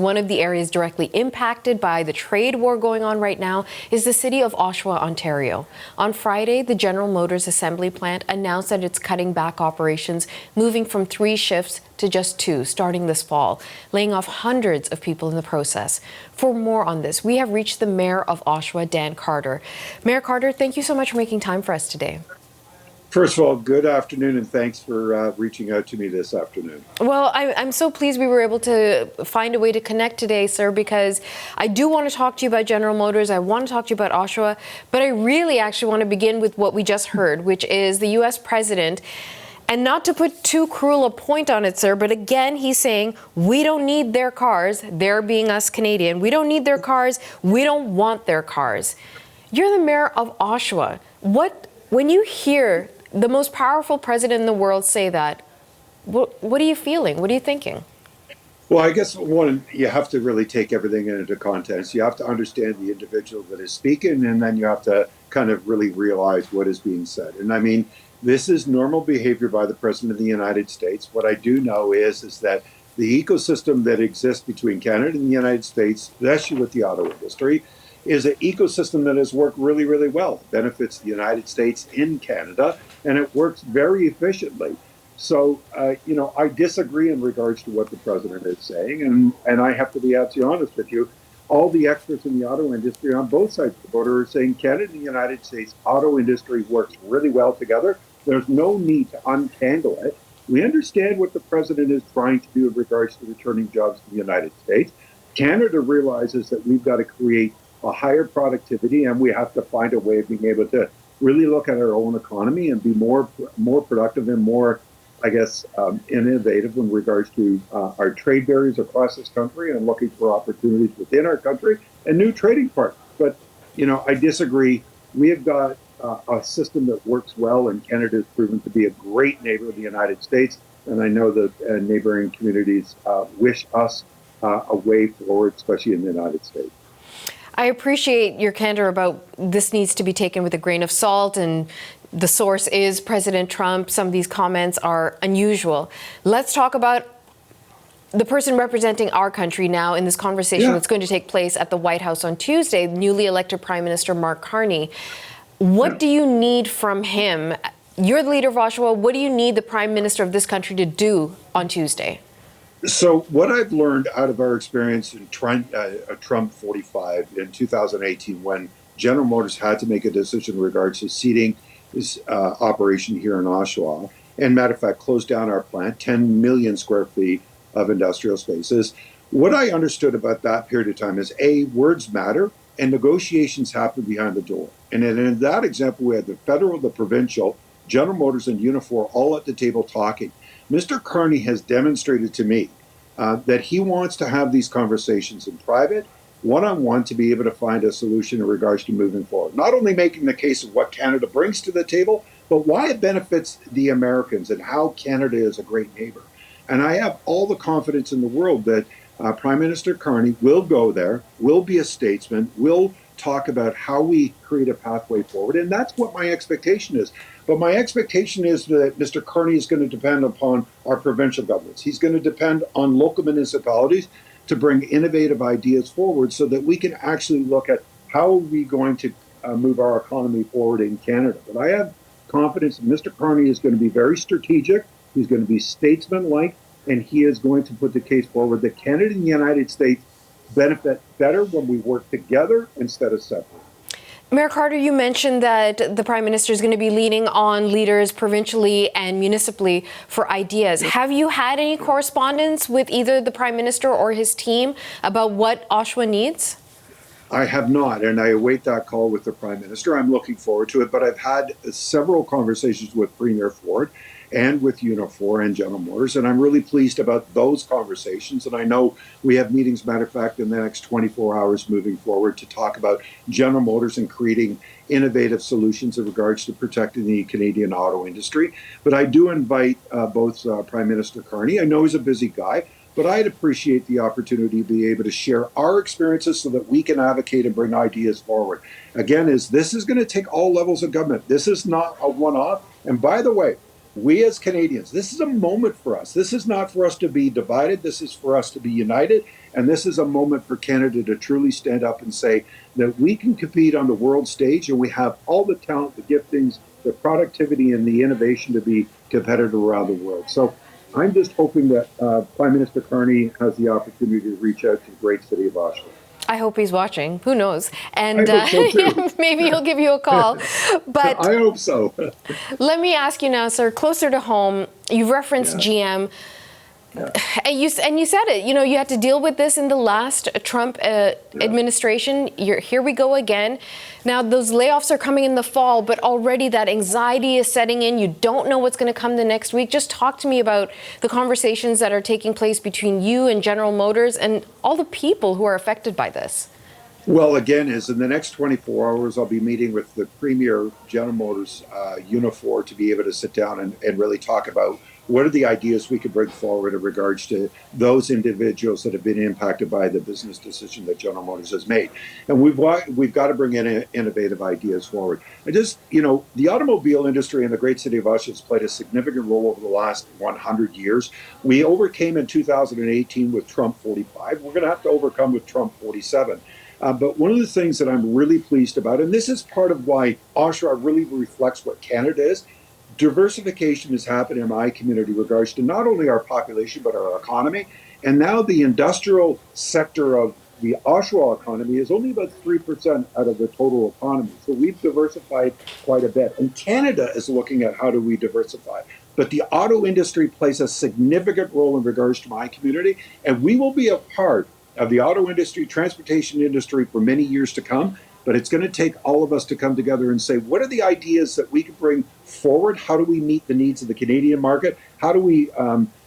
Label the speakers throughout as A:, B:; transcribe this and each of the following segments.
A: One of the areas directly impacted by the trade war going on right now is the city of Oshawa, Ontario. On Friday, the General Motors Assembly plant announced that it's cutting back operations, moving from 3 shifts to just 2 starting this fall, laying off hundreds of people in the process. For more on this, we have reached the Mayor of Oshawa, Dan Carter. Mayor Carter, thank you so much for making time for us today.
B: First of all, good afternoon, and thanks for reaching out to me this afternoon.
A: Well, I'm so pleased we were able to find a way to connect today, sir, because I do want to talk to you about General Motors. I want to talk to you about Oshawa, but I really actually want to begin with what we just heard, which is the U.S. president. And not to put too cruel a point on it, sir, but again, he's saying, we don't need their cars, they're being us Canadian. We don't need their cars, we don't want their cars. You're the mayor of Oshawa. When you hear the most powerful president in the world say that, what are you feeling? What are you thinking?
B: Well, I guess, one, you have to really take everything into context. You have to understand the individual that is speaking, and then you have to kind of really realize what is being said. And I mean, this is normal behavior by the President of the United States. What I do know is that the ecosystem that exists between Canada and the United States, especially with the auto industry, is an ecosystem that has worked really, really well. It benefits the United States in Canada, and it works very efficiently. So, I disagree in regards to what the president is saying, and I have to be absolutely honest with you. All the experts in the auto industry on both sides of the border are saying Canada and the United States auto industry works really well together. There's no need to untangle it. We understand what the president is trying to do in regards to returning jobs to the United States. Canada realizes that we've got to create a higher productivity, and we have to find a way of being able to really look at our own economy and be more productive and more, innovative in regards to our trade barriers across this country and looking for opportunities within our country and new trading partners. But, I disagree. We have got a system that works well, and Canada has proven to be a great neighbor of the United States. And I know that neighboring communities wish us a way forward, especially in the United States.
A: I appreciate your candor about this needs to be taken with a grain of salt, and the source is President Trump. Some of these comments are unusual. Let's talk about the person representing our country now in this conversation that's going to take place at the White House on Tuesday, newly elected Prime Minister Mark Carney. What do you need from him? You're the leader of Oshawa. What do you need the Prime Minister of this country to do on Tuesday?
B: So what I've learned out of our experience in Trump 45 in 2018, when General Motors had to make a decision in regards to seeding his operation here in Oshawa, and matter of fact, closed down our plant, 10 million square feet of industrial spaces. What I understood about that period of time is, A, words matter, and negotiations happen behind the door. And in that example, we had the federal, the provincial, General Motors and Unifor all at the table talking. Mr. Carney has demonstrated to me that he wants to have these conversations in private, one-on-one, to be able to find a solution in regards to moving forward. Not only making the case of what Canada brings to the table, but why it benefits the Americans and how Canada is a great neighbor. And I have all the confidence in the world that Prime Minister Carney will go there, will be a statesman, will talk about how we create a pathway forward. And that's what my expectation is. But my expectation is that Mr. Carney is going to depend upon our provincial governments. He's going to depend on local municipalities to bring innovative ideas forward so that we can actually look at how are we going to move our economy forward in Canada. But I have confidence that Mr. Carney is going to be very strategic. He's going to be statesman-like, and he is going to put the case forward that Canada and the United States benefit better when we work together instead of separate.
A: Mayor Carter, you mentioned that the Prime Minister is going to be leaning on leaders provincially and municipally for ideas. Have you had any correspondence with either the Prime Minister or his team about what Oshawa needs?
B: I have not, and I await that call with the Prime Minister. I'm looking forward to it, but I've had several conversations with Premier Ford and with Unifor and General Motors, and I'm really pleased about those conversations. And I know we have meetings, matter of fact, in the next 24 hours moving forward to talk about General Motors and creating innovative solutions in regards to protecting the Canadian auto industry. But I do invite both Prime Minister Carney. I know he's a busy guy, but I'd appreciate the opportunity to be able to share our experiences so that we can advocate and bring ideas forward. Again, this is going to take all levels of government. This is not a one-off. And by the way, we as Canadians, this is a moment for us. This is not for us to be divided. This is for us to be united. And this is a moment for Canada to truly stand up and say that we can compete on the world stage, and we have all the talent, the giftings, the productivity, and the innovation to be competitive around the world. So I'm just hoping that Prime Minister Carney has the opportunity to reach out to the great city of Oshawa.
A: I hope he's watching. Who knows? And
B: I hope so too.
A: maybe he'll give you a call. But
B: I hope so.
A: let me ask you now, sir, closer to home, you referenced GM.
B: Yeah.
A: And you said it, you had to deal with this in the last Trump administration. Here we go again. Now, those layoffs are coming in the fall, but already that anxiety is setting in. You don't know what's going to come the next week. Just talk to me about the conversations that are taking place between you and General Motors and all the people who are affected by this.
B: Well, again, is in the next 24 hours, I'll be meeting with the Premier General Motors Unifor to be able to sit down and really talk about what are the ideas we could bring forward in regards to those individuals that have been impacted by the business decision that General Motors has made. And we've got to bring in innovative ideas forward. And just, the automobile industry in the great city of Oshawa has played a significant role over the last 100 years. We overcame in 2018 with Trump 45. We're going to have to overcome with Trump 47. But one of the things that I'm really pleased about, and this is part of why Oshawa really reflects what Canada is, diversification has happened in my community in regards to not only our population, but our economy. And now the industrial sector of the Oshawa economy is only about 3% out of the total economy. So we've diversified quite a bit. And Canada is looking at how do we diversify. But the auto industry plays a significant role in regards to my community. And we will be a part of the auto industry, transportation industry for many years to come. But it's going to take all of us to come together and say, what are the ideas that we can bring forward? How do we meet the needs of the Canadian market? How do we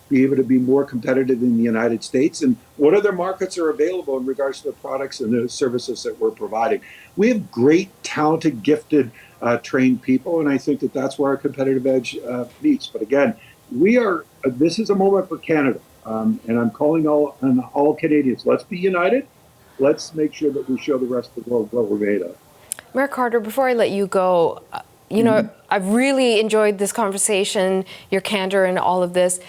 B: be able to be more competitive in the United States? And what other markets are available in regards to the products and the services that we're providing? We have great, talented, gifted, trained people. And I think that that's where our competitive edge meets. But again, this is a moment for Canada. And I'm calling all Canadians. Let's be united. Let's make sure that we show the rest of the world what we're made of.
A: Mayor Carter, before I let you go, I've really enjoyed this conversation, your candor and all of this.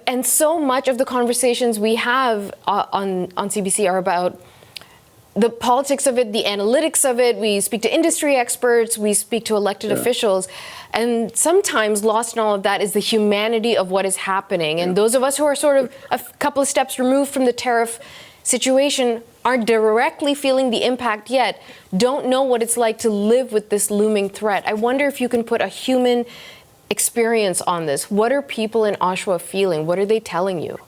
A: And so much of the conversations we have on CBC are about the politics of it, the analytics of it. We speak to industry experts, we speak to elected officials. And sometimes lost in all of that is the humanity of what is happening. And those of us who are sort of a couple of steps removed from the tariff situation aren't directly feeling the impact yet, don't know what it's like to live with this looming threat. I wonder if you can put a human experience on this. What are people in Oshawa feeling? What are they telling you?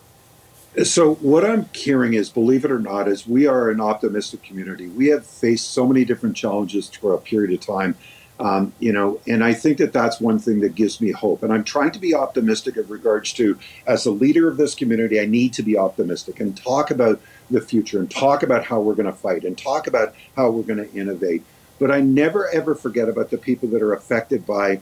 B: So what I'm hearing is, believe it or not, is we are an optimistic community. We have faced so many different challenges for a period of time. And I think that that's one thing that gives me hope. And I'm trying to be optimistic in regards to, as a leader of this community, I need to be optimistic and talk about the future and talk about how we're going to fight and talk about how we're going to innovate. But I never, ever forget about the people that are affected by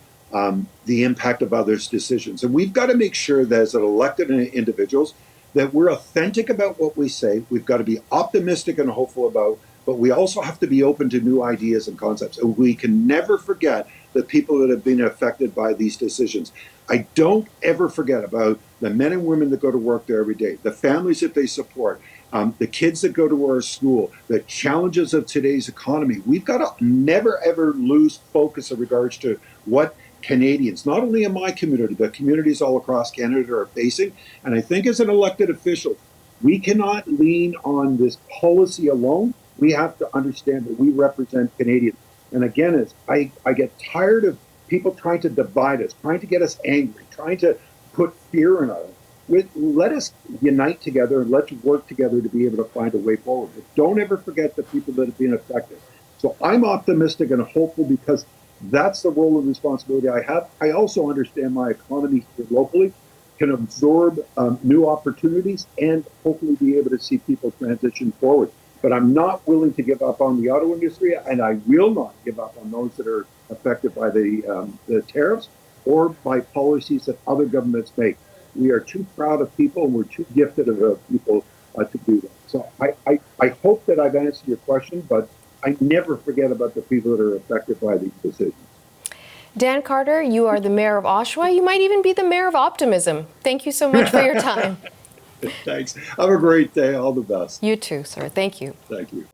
B: the impact of others' decisions. And we've got to make sure that as elected individuals, that we're authentic about what we say. We've got to be optimistic and hopeful about, but we also have to be open to new ideas and concepts. And we can never forget the people that have been affected by these decisions. I don't ever forget about the men and women that go to work there every day, the families that they support, the kids that go to our school, the challenges of today's economy. We've got to never, ever lose focus in regards to what Canadians, not only in my community, but communities all across Canada are facing. And I think as an elected official, we cannot lean on this policy alone. We have to understand that we represent Canadians. And again, I get tired of people trying to divide us, trying to get us angry, trying to put fear in us. Let us unite together and let's work together to be able to find a way forward. But don't ever forget the people that have been affected. So I'm optimistic and hopeful because that's the role and responsibility I have. I also understand my economy here locally can absorb new opportunities and hopefully be able to see people transition forward. But I'm not willing to give up on the auto industry, and I will not give up on those that are affected by the tariffs or by policies that other governments make. We are too proud of people, and we're too gifted of people to do that. So I hope that I've answered your question, but I never forget about the people that are affected by these decisions.
A: Dan Carter, you are the mayor of Oshawa. You might even be the mayor of optimism. Thank you so much for your time.
B: Thanks. Have a great day. All the best.
A: You too, sir. Thank you.
B: Thank you.